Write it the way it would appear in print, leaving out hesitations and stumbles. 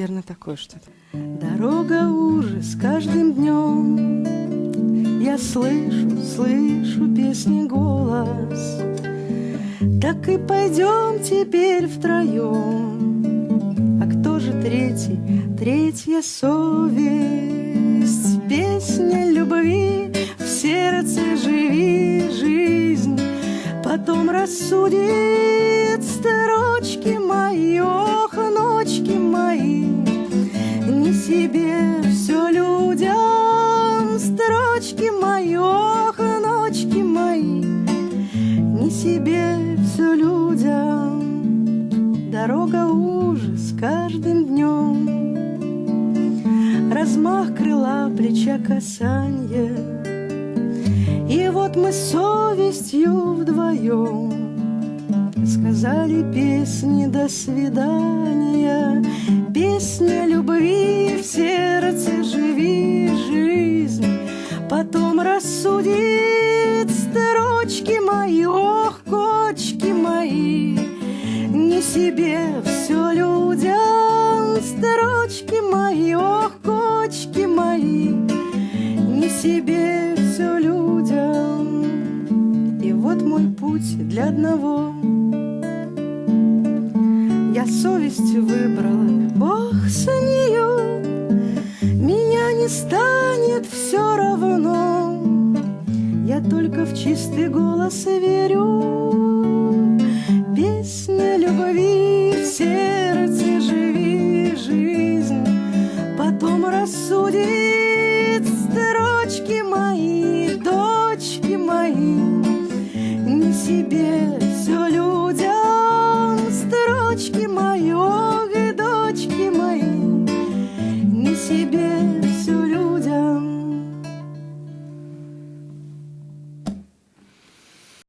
наверное, такое что-то. Дорога ужас каждым днем. Я слышу песни голос. Так и пойдем теперь втроем. А кто же третий? Третья совесть. Песня любви в сердце живи жизнь. Потом рассудит строчки мои, ох, ночки мои. Не себе, все людям, строчки мои, ох, ночки мои. Не себе, все людям. Дорога ужас каждым днем. Размах крыла, плеча касанье. И вот мы с совестью вдвоем сказали песни «До свидания». Песня любви в сердце живи жизнь. Потом рассудит строчки мои, ох, кочки мои. Не себе, все людям, строчки мои, ох, кочки мои. Не себе, все людям. И вот мой путь для одного. Я совестью выбрала, Бог с нею. Меня не станет все равно. Я только в чистый голос верю. Песня любви в сердце живи жизнь. Потом рассудит строчки мои, дочки мои. Не себе, все людям, строчки мои, ох, дочки мои. Не себе.